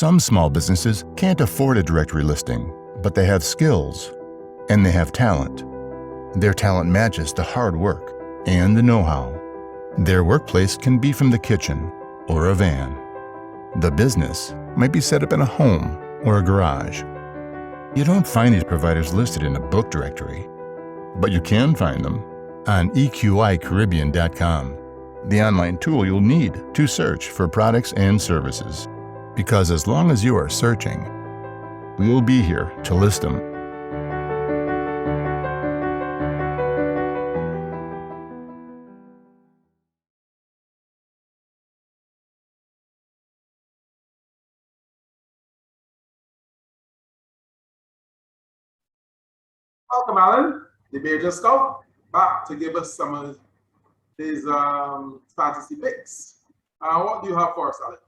Some small businesses can't afford a directory listing, but they have skills and they have talent. Their talent matches the hard work and the know-how. Their workplace can be from the kitchen or a van. The business might be set up in a home or a garage. You don't find these providers listed in a book directory, but you can find them on eqicaribbean.com, the online tool you'll need to search for products and services. Because as long as you are searching, we'll be here to list them. Welcome, Alan, the Bajan Scout, back to give us some of his fantasy picks. What do you have for us, Alan?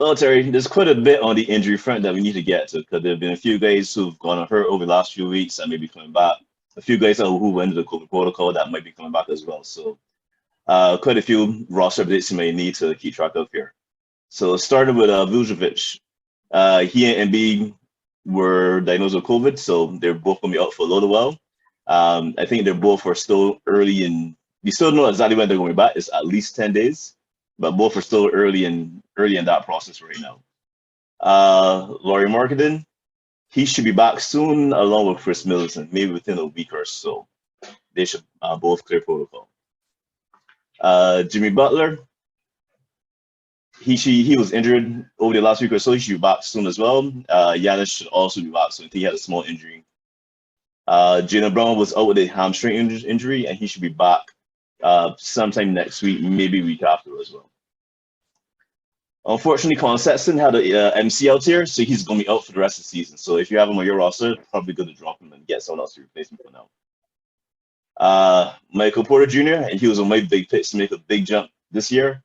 Well, Terry, there's quite a bit on the injury front that we need to get to, because there have been a few guys who've gone hurt over the last few weeks that may be coming back. A few guys who went into the COVID protocol that might be coming back as well. So quite a few roster updates you may need to keep track of here. So starting with Vujovic. He and Embiid were diagnosed with COVID, so they're both going to be out for a little while. I think they're both are still early in, we still don't know exactly when they're going to be back. It's at least 10 days, but both are still early in that process right now. Laurie Marketing, he should be back soon along with Chris Middleton, maybe within a week or so. They should both clear protocol. Jimmy Butler, he was injured over the last week or so. He should be back soon as well. Giannis should also be back soon. I think he had a small injury. Jaylen Brown was out with a hamstring injury, and he should be back sometime next week, maybe week after as well. Unfortunately, Colin Sexton had a MCL tear, so he's going to be out for the rest of the season. So if you have him on your roster, probably good to drop him and get someone else to replace him for now. Michael Porter Jr., and he was on my big picks to make a big jump this year,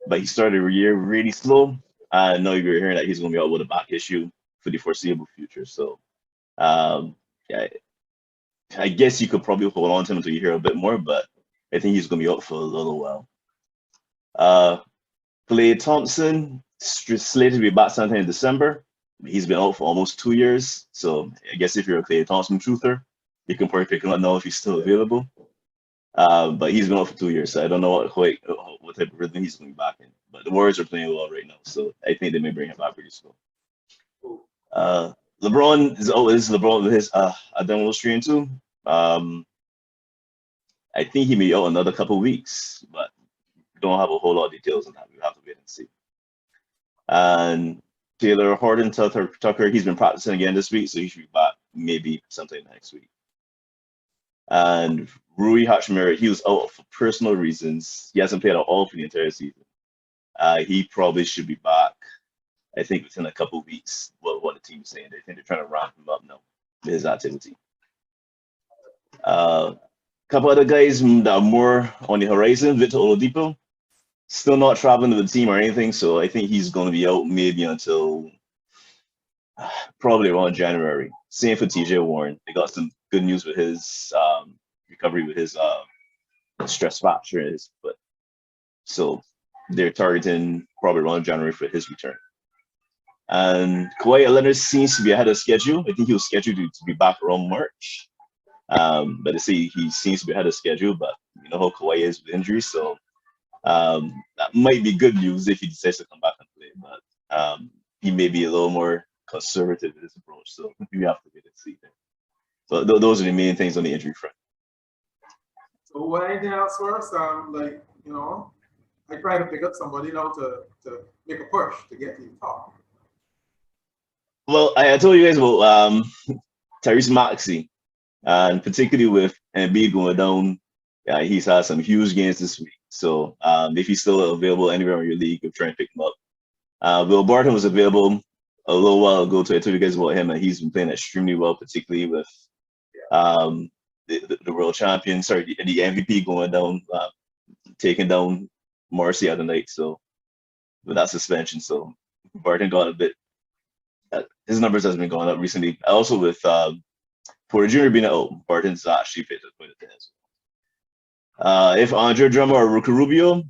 but he started the year really slow. And now you're hearing that he's going to be out with a back issue for the foreseeable future. So yeah, I guess you could probably hold on to him until you hear a bit more, but I think he's going to be out for a little while. Klay Thompson, slated to be back sometime in December. He's been out for almost 2 years. So I guess if you're a Klay Thompson truther, you can probably pick him up now if he's still available. But he's been out for 2 years, so I don't know what type of rhythm he's going to be back in. But the Warriors are playing well right now, so I think they may bring him back pretty soon. LeBron is LeBron with his abdominal strain too. I think he may be out another couple of weeks, but don't have a whole lot of details on that. We have to wait and see. And Taylor Horton Tucker, he's been practicing again this week, so he should be back maybe sometime next week. And Rui Hachimura, he was out for personal reasons. He hasn't played at all for the entire season. He probably should be back, I think, within a couple of weeks. What the team is saying, they think they're trying to ramp him up now with his activity. Couple other guys that are more on the horizon. Victor Oladipo, still not traveling with the team or anything, so I think he's going to be out maybe until probably around January. Same for TJ Warren. They got some good news with his recovery with his stress fracture in his foot. So they're targeting probably around January for his return. And Kawhi Leonard seems to be ahead of schedule. I think he was scheduled to be back around March. But they say he seems to be ahead of schedule, but you know how Kawhi is with injuries, so that might be good news if he decides to come back and play. But he may be a little more conservative in his approach, so we have to wait and see there. So those are the main things on the injury front. So anything else for us? Like, you know, I try to pick up somebody now to make a push to get to the top. Well, I told you guys about Tyrese Maxey, and particularly with Embiid going down, he's had some huge games this week. So if he's still available anywhere in your league, you're trying to pick him up. Will Barton was available a little while ago, so I told you guys about him, and he's been playing extremely well, particularly with the world champion, the MVP going down, taking down Morrissey the other night. So with that suspension, so Barton got a bit. His numbers has been going up recently. Also with Porter Jr. being out, Barton's actually picked up quite a bit as well. If Andre Drummond or Ricky Rubio,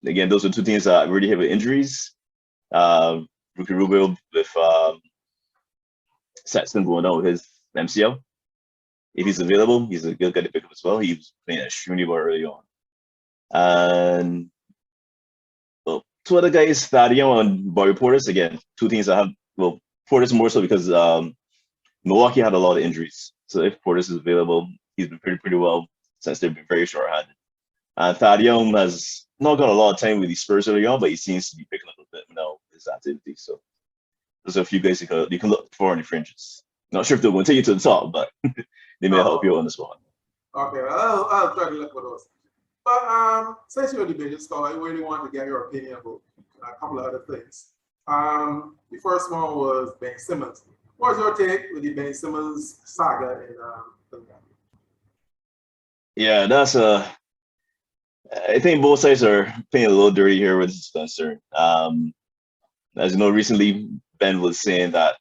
again, those are two teams that really have injuries. Rookie Rubio with Sexton going down with his MCL. If he's available, he's a good guy to pick up as well. He was playing extremely well early on. And well, two other guys, Thaddeus and Barry Portis, again, two teams that have, well, Portis more so because Milwaukee had a lot of injuries. So if Portis is available, he's been pretty well since they've been very short-handed. And Thaddeus has not got a lot of time with the Spurs early on, but he seems to be picking up a bit now his activity. So there's a few guys you can look for on the fringes. Not sure if they're going to take you to the top, but they may help you on the spot. Okay, I'll try to look for those. But since you're the Bajan Scout, I really want to get your opinion about a couple of other things. The first one was Ben Simmons. What's your take with the Ben Simmons saga in Philadelphia? Yeah, that's I think both sides are playing a little dirty here with this concern. As you know, recently Ben was saying that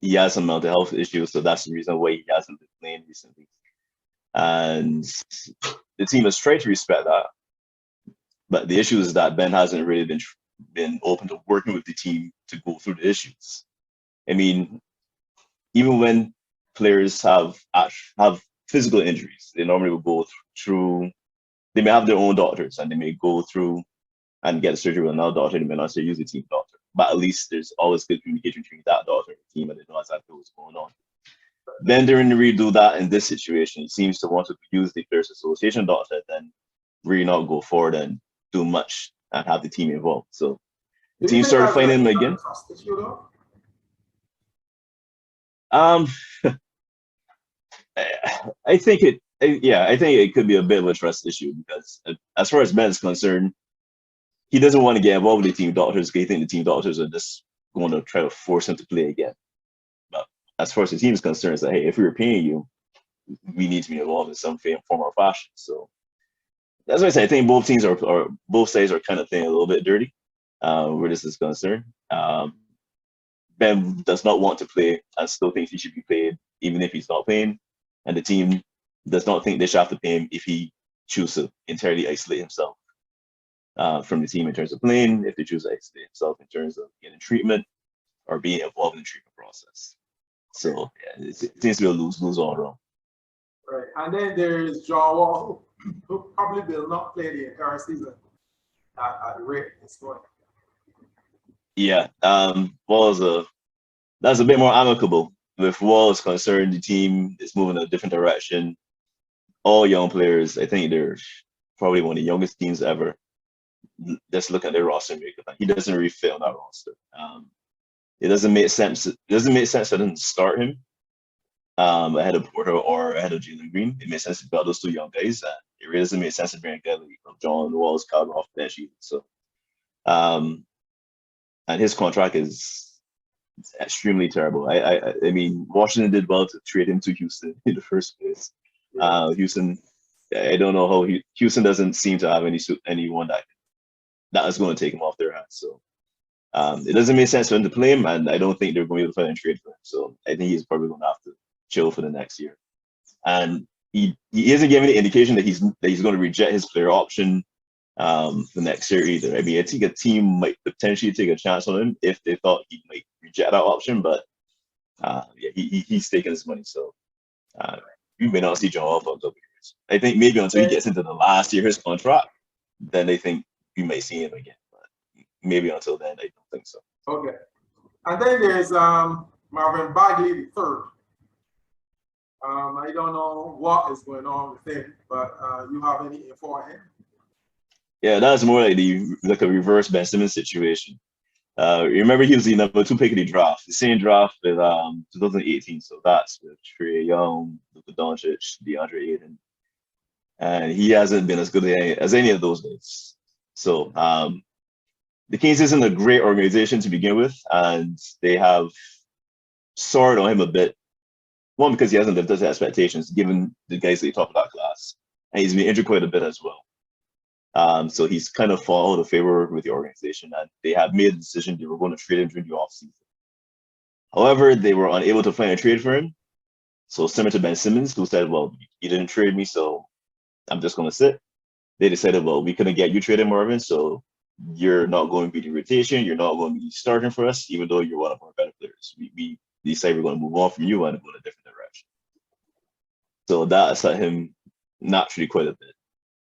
he has some mental health issues, so that's the reason why he hasn't been playing recently. And the team has tried to respect that, but the issue is that Ben hasn't really been open to working with the team to go through the issues. I mean, even when players have physical injuries, they normally will go through. They may have their own doctors, and they may go through and get surgery with another doctor. They may not use the team doctor, but at least there's always good communication between that doctor and the team, and they know exactly what's going on. Then they're in the redo that in this situation. He seems to want to use the Players Association doctor, then really not go forward and do much and have the team involved. So the team started finding him again. I think it could be a bit of a trust issue because as far as Ben is concerned, he doesn't want to get involved with the team doctors because he thinks the team doctors are just going to try to force him to play again. But as far as the team is concerned, it's like, hey, if we were paying you, we need to be involved in some form or fashion. So that's why I say I think both teams are both sides are kind of playing a little bit dirty where this is concerned. Ben does not want to play and still thinks he should be paid even if he's not playing, and the team does not think they should have to pay him if he chooses to entirely isolate himself from the team in terms of playing, if they choose to isolate himself in terms of getting treatment or being involved in the treatment process. So yeah, it seems to be a lose-lose all around. Right, and then there's John Wall, who probably will not play the entire season at the rate it's going. Yeah, Wall that's a bit more amicable. With Wall is concerned, the team is moving in a different direction. All young players, I think they're probably one of the youngest teams ever. Just look at their roster makeup. He doesn't really fit on that roster. It doesn't make sense. It doesn't make sense to them start him ahead of Porter or ahead of Jalen Green. It makes sense to build those two young guys. It really doesn't make sense to bring a guy like John Wall's caliber off the bench either. So, and his contract is extremely terrible. I mean, Washington did well to trade him to Houston in the first place. Houston, I don't know how Houston doesn't seem to have anyone that is going to take him off their hands. So it doesn't make sense for him to play him, and I don't think they're going to be able to find a trade for him. So I think he's probably going to have to chill for the next year. And he isn't giving any indication that he's going to reject his player option the next year either. I mean, I think a team might potentially take a chance on him if they thought he might reject that option, but he's taking his money. So you may not see John Wall for a couple years. I think maybe until he gets into the last year of his contract, then they think you may see him again. But maybe until then, I don't think so. Okay. And then there's Marvin Bagley the third. I don't know what is going on with him, but you have any info on him? Yeah, that's more like a reverse Ben Simmons situation. Remember, he was the number 2 pick of the draft, the same draft with 2018. So that's with Trae Young, Luka Doncic, DeAndre Ayton, and he hasn't been as good as any of those guys. So the Kings isn't a great organization to begin with, and they have soured on him a bit. One, because he hasn't lived up to expectations, given the guys that he top of that class, and he's been injured quite a bit as well. So he's kind of fallen out of favor with the organization, and they have made a decision they were going to trade him during the offseason. However, they were unable to find a trade for him. So similar to Ben Simmons, who said, well, you didn't trade me, so I'm just going to sit. They decided, well, we couldn't get you traded, Marvin, so you're not going to be the rotation, you're not going to be starting for us, even though you're one of our better players. We decide we're going to move on from you and go in a different direction. So that upset him naturally quite a bit,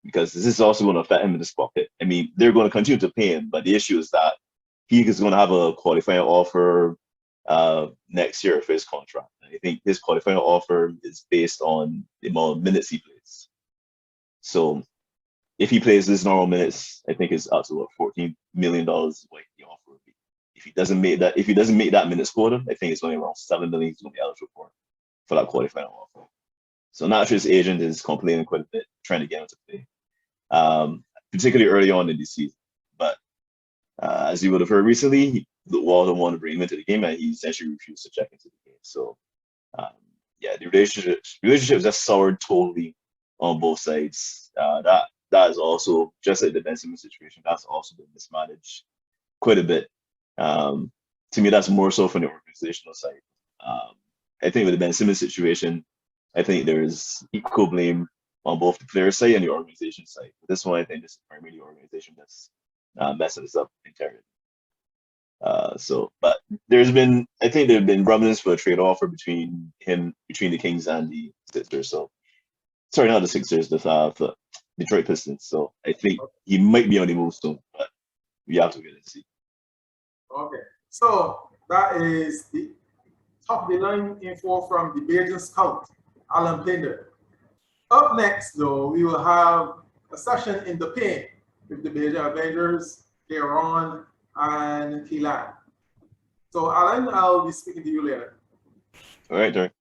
because this is also going to affect him in his pocket. I mean, they're going to continue to pay him, but the issue is that he is going to have a qualifying offer next year for his contract. And I think his qualifying offer is based on the amount of minutes he plays. So if he plays his normal minutes, I think it's up to what, $14 million like the offer would be. If he doesn't make that minutes quota, I think it's only around $7 million he's going to be eligible for that qualifying offer. So naturally his agent is complaining quite a bit, trying to get him to play, particularly early on in the season. But as you would have heard recently, Walden wanted to bring him into the game, and he essentially refused to check into the game. So yeah, the relationship is just soured totally on both sides. That is also, just like the Ben Simmons situation, that's also been mismanaged quite a bit. To me, that's more so from the organizational side. I think with the Ben Simmons situation, I think there's equal blame on both the player side and the organization side. But this one, I think this is primarily the organization that's messing this up entirely. But there have been rumblings for a trade offer between the Kings and the Sixers. So, sorry, not the Sixers, the Detroit Pistons. So I think he might be on the move soon, but we have to wait and see. Okay, so that is the top of the line info from the Bajan Scout, Alan Pinder. Up next, though, we will have a session in the paint with the Bajan Avengers, Kelan, and Kelan. So, Alan, I'll be speaking to you later. All right, Derek.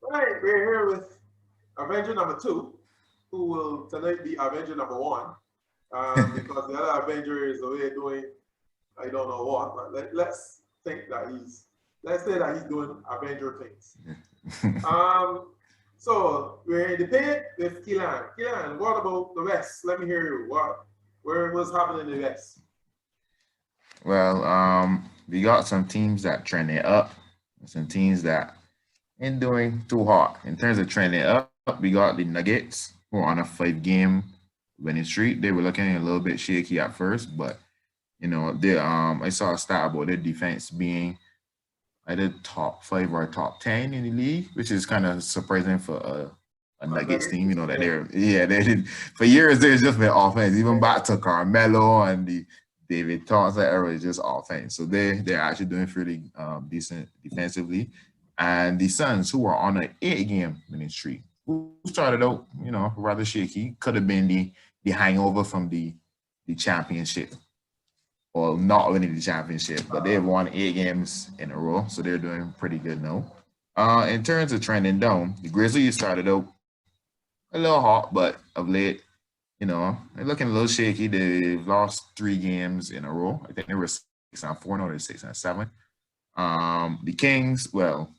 Right, we're here with Avenger number 2, who will tonight be Avenger number 1, because the other Avenger is away doing, I don't know what, but let's say that he's doing Avenger things. So we're in the paint with Kelan. Kelan, what about the West? Let me hear you. What's happening in the West? Well, we got some teams that trending up, some teams that ain't doing too hot. In terms of trending up, we got the Nuggets, who are on a 5-game winning streak. They were looking a little bit shaky at first, but you know, they I saw a stat about their defense being either top 5 or top 10 in the league, which is kind of surprising for a Nuggets team. You know that they did for years. There's just been offense, even back to Carmelo and the David Thompson era is just offense. So they're actually doing pretty decent defensively. And the Suns, who are on an 8-game winning streak, who started out, you know, rather shaky, could have been the hangover from the championship, or not winning the championship, but they've won 8 games in a row, so they're doing pretty good now. In terms of trending down, the Grizzlies started out a little hot, but of late, you know, they're looking a little shaky. They've lost 3 games in a row. I think they were 6-4, no, they're 6-7. The Kings, well,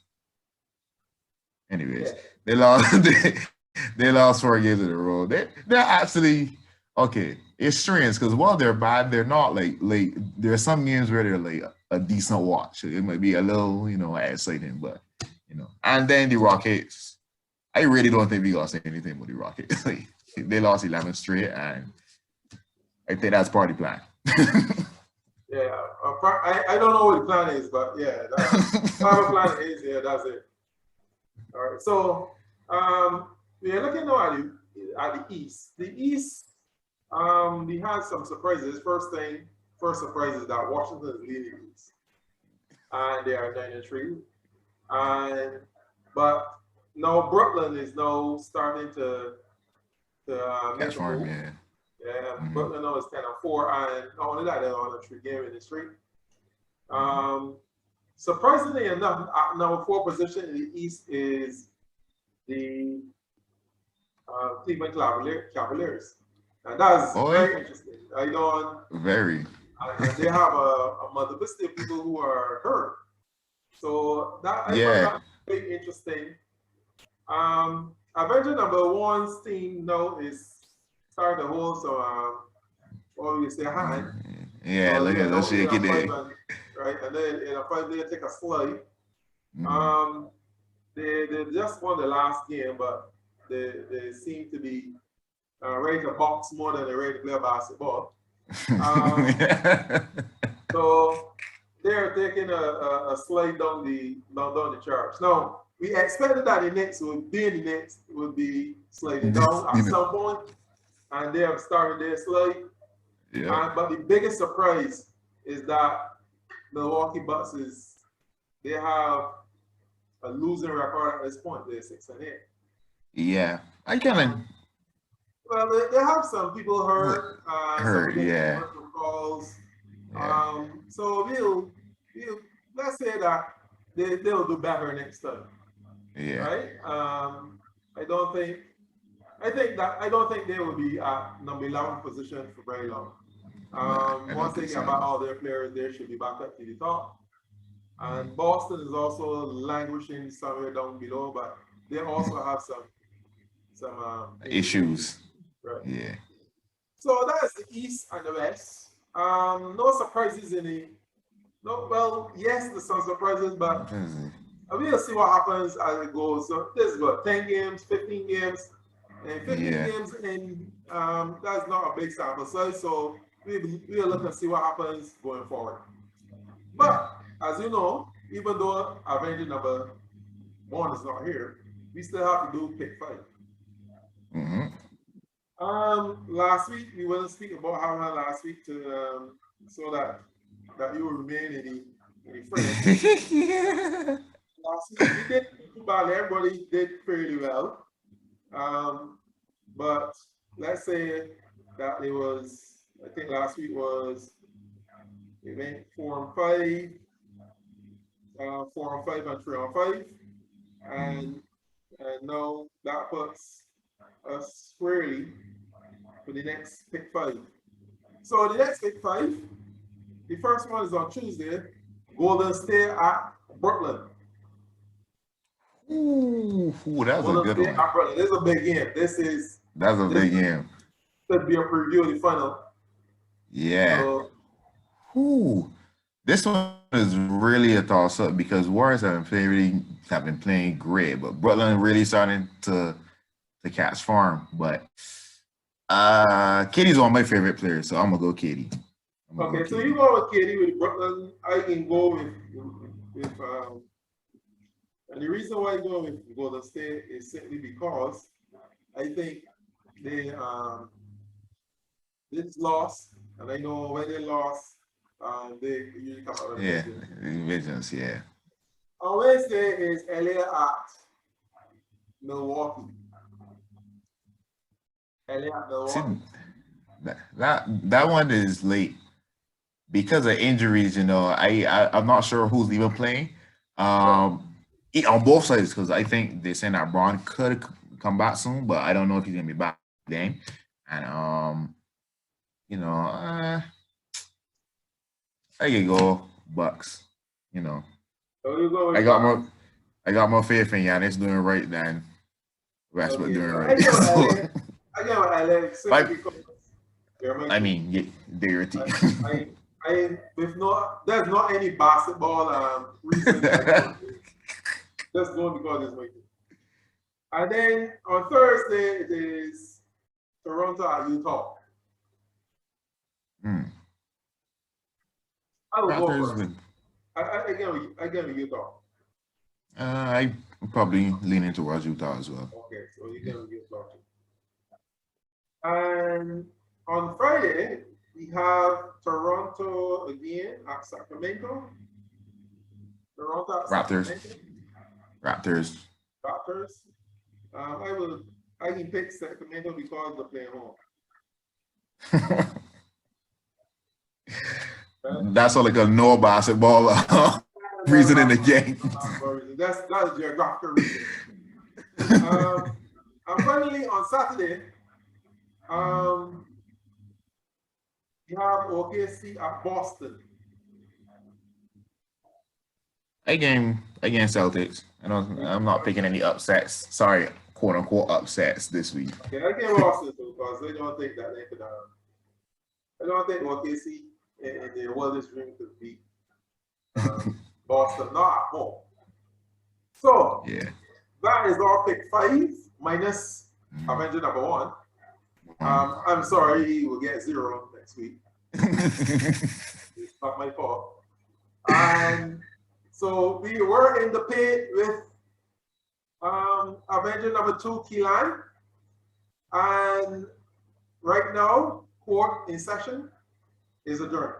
anyways, they lost 4 games in a row. They're actually okay. It's strange because while they're bad, they're not like there are some games where they're like a decent watch. It might be a little, you know, exciting, but you know. And then the Rockets, I really don't think we gonna say anything about the Rockets. Like, they lost 11 straight, and I think that's part of the plan. Yeah, I don't know what the plan is, but yeah, whatever plan is, yeah, that's it. All right, so we're looking now at the East. The East, we had some surprises. First surprise is that Washington is leading the East, and they are 9-3. And but now Brooklyn is now starting to make Catch a farm, move. yeah. Yeah, Mhm. Brooklyn now is 10-4, and not only that, they're on a 3-game winning streak. Surprisingly enough, number 4 position in the East is the Cleveland Cavaliers, and that's Boy, very interesting. I don't, very. and they have a multiplicity of people who are hurt, so that I find Yeah. that very interesting. Avenger number 1's team now is starting to hold some what do we say hand. Yeah, So look yeah, at those don't shaky day. right, and then in a 5 they take a slide. Mhm. They just won the last game, but they seem to be ready to box more than they're ready to play basketball. So they're taking a slide down the charts. Now we expected that the Knicks would be sliding down at some point, and they have started their slide. Yeah. But the biggest surprise is that Milwaukee Bucks they have a losing record at this point. They're 6-8. Yeah. I kind Well, they have some people of hurt, some heard, against yeah. commercial calls. Yeah. So we'll let's say that they'll do better next time, Yeah. right? I don't think I don't think they will be at number 11 position for very long. Nah, I Once don't they think get so. back all their players, they should be back up to the top. And Boston is also languishing somewhere down below, but they also have some Issues. right? Yeah. So that's the East and the West. No surprises in the no. Well, yes, there's some surprises, but we'll see what happens as it goes. So this is what 10 games, 15 games, and 15 Yeah. games, and that's not a big sample size. So we'll look and see what happens going forward. But as you know, even though Avenger number 1 is not here, we still have to do pick 5. Mm-hmm. Last week we will speak about how last week to so that you will remain in the frame. Last week we did too bad. Everybody did fairly well. But let's say that it was. I think last week was we went 4-5, 4-5, and 3-5, and now that puts us squarely for the next pick 5. So the next pick 5, the first one is on Tuesday. Golden State at Brooklyn. Ooh, that was a Golden good State one. at Brooklyn. This is a big game. That's a big game. Could be a preview of the final. Yeah. So, Ooh. This one is really a toss up because Warriors have been playing great, but Brooklyn really starting to catch farm. But Katie's one of my favorite players, so I'm gonna go Katie. okay, so you go with Katie with Brooklyn. I can go with and the reason why I go with Golden State is simply because I think they this loss, and I know when they lost, they usually come out of Vengeance, yeah. On Wednesday is LA at Milwaukee. LA at Milwaukee. See, that one is late because of injuries. I'm not sure who's even playing. On both sides, because I think they're saying that Braun could come back soon, but I don't know if he's gonna be back then. And I can go Bucks. So you go with I got more faith in Giannis doing right than Westbrook doing right. I get what LA simply because I mean, they're your team. there's not any basketball reason. Just going because it's my team. And then on Thursday it is Toronto at Utah. I will go Raptors first. win. I give you Utah. I probably leaning towards Utah as well. Okay, so you give Utah too. And on Friday, we have Toronto again at Sacramento. Toronto at Raptors. Sacramento. Raptors. Raptors. I can pick Sacramento because they're playing home. That's all like a no basketball reason in the game. That's geographical reason. And finally on Saturday, you have OKC at Boston. Again, Celtics. I'm not picking any upsets. Sorry, quote unquote upsets this week. Okay, I give Boston too because they don't think that they could. I don't think OKC in their wildest dream could beat Boston, not at home. So Yeah. that is our pick 5 minus Avenger number 1. I'm sorry, he will get 0 next week. It's not my fault. And so we were in the pit with Avenger number 2, Kelan. And right now, court in session is adjourned.